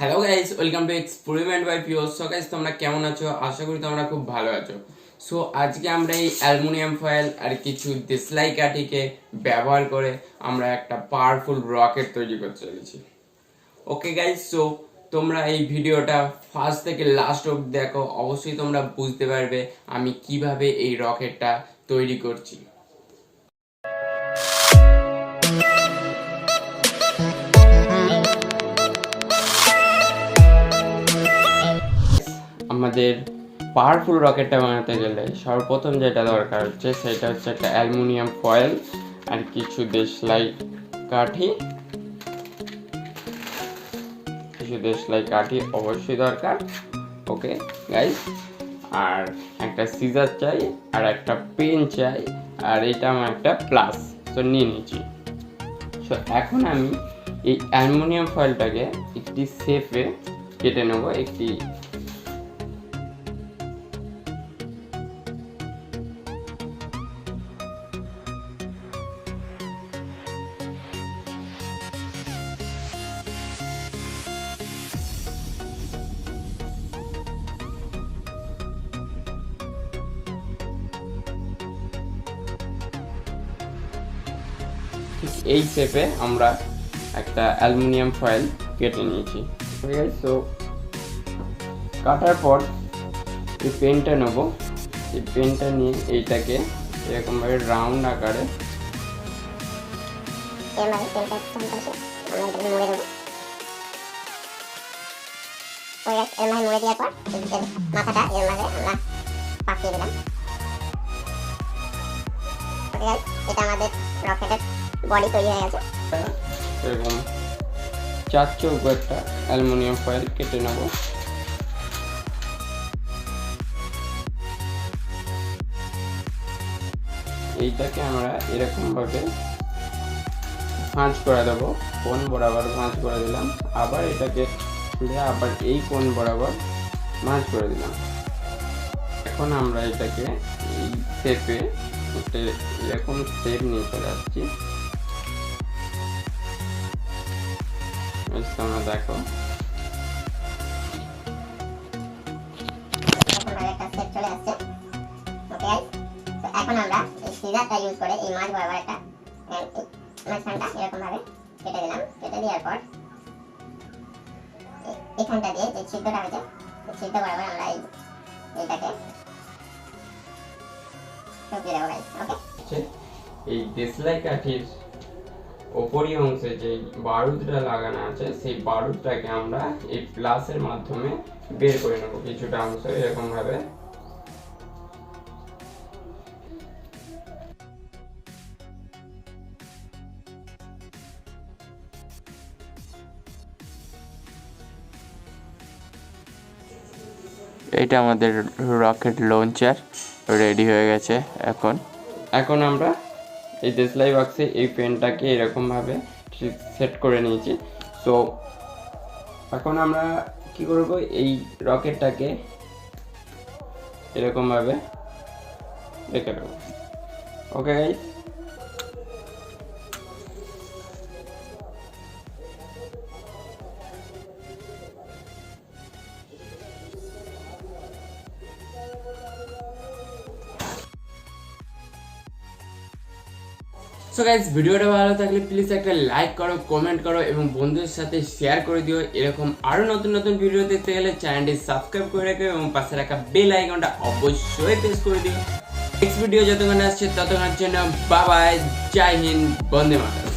Hello guys, welcome to experiment by pure. So guys, তোমরা কেমন আছো? আশা করি তোমরা খুব ভালো আছো। সো আজকে আমরা এই অ্যালুমিনিয়াম ফয়েল আর কিছু দেশলাই কাঠিকে ব্যবহার করে আমরা একটা পাওয়ারফুল রকেট তৈরি করতে চলেছি। ওকে গাইস, সো তোমরা এই ভিডিওটা ফার্স্ট থেকে লাস্ট অবধি দেখো, অবশ্যই তোমরা বুঝতে পারবে আমি কিভাবে এই রকেটটা তৈরি করছি। আমাদের পাওয়ারফুল রকেটটা বানাতে গেলে সর্বপ্রথম যেটা দরকার হচ্ছে সেটা হচ্ছে একটা অ্যালুমিনিয়াম ফয়েল আর কিছু দেশলাই কাঠি অবশ্যই দরকার। ওকে গাইস, আর একটা সিজার চাই আর একটা পেন চাই, আর এটা আমার একটা প্লাস। তো নিয়ে নিচ্ছি। সো এখন আমি এই অ্যালুমিনিয়াম ফয়েলটাকে একটি শেপে কেটে নেব। এই শেপে আমরা একটা অ্যালুমিনিয়াম ফয়েল কেটে নিয়েছি। ঠিক আছে, তো কাটার পর এই পেনটা নেব। এই পেনটা নিয়ে এইটাকে এরকমভাবে রাউন্ড আকারে মাথাটা আমরা পাকিয়ে দিলাম। এটা আমাদের রকেটের বডি তৈরি হয়ে গেছে। এরকম 4 চৌকো একটা অ্যালুমিনিয়াম ফয়েল কেটে নেব। এইটাকে আমরা এরকম ভাবে ভাঁজ করে দেবো। কোণ বরাবর ভাঁজ করে দিলাম, আবার এটাকে আবার এই কোণ বরাবর ভাঁজ করে দিলাম। এখন আমরা এটাকে এই শেপে এরকম শেপ নিয়ে চলে আসছি। তোমরা দেখো এখন আমরা এই সিজারটা ইউজ করে এই মাছ বরাবর একটা মাঝখানটা এরকম ভাবে কেটে দিলাম। কেটে দেওয়ার পর এখানটা দিয়ে যে ছিদ্রটা হয়েছে ছিদ্র বরাবর আমরা এইটাকে ঢুকিয়ে দেবো গাইস। ওকে, এই দেশলাই কাঠির ওপরি অংশে যে বারুদটা লাগানো আছে সেই বারুদটাকে আমরা এই প্লাসের মাধ্যমে বের করে নেব কিছুটা অংশ এরকম ভাবে। এটা আমাদের রকেট লঞ্চার রেডি হয়ে গেছে। এখন আমরা এই দেশলাই বক্সে এই পেনটাকে এরকমভাবে সেট করে নিয়েছি। সো এখন আমরা কি করব, এই রকেটটাকে এরকমভাবে রেখে দেবো। ওকে গাইস, সো গাইস, ভিডিওটা ভালো থাকলে প্লিজ একটা লাইক করো, কমেন্ট করো এবং বন্ধুদের সাথে শেয়ার করে দিও। এরকম আরো নতুন নতুন ভিডিও দেখতে গেলে চ্যানেলটি সাবস্ক্রাইব করে রাখো এবং পাশে রাখা বেল আইকনটা অবশ্যই প্রেস করে দিও। নেক্সট ভিডিও যতক্ষণ আসছে ততক্ষণের জন্য বাই বাই, জয় হিন্দ, বন্দে মাতরম।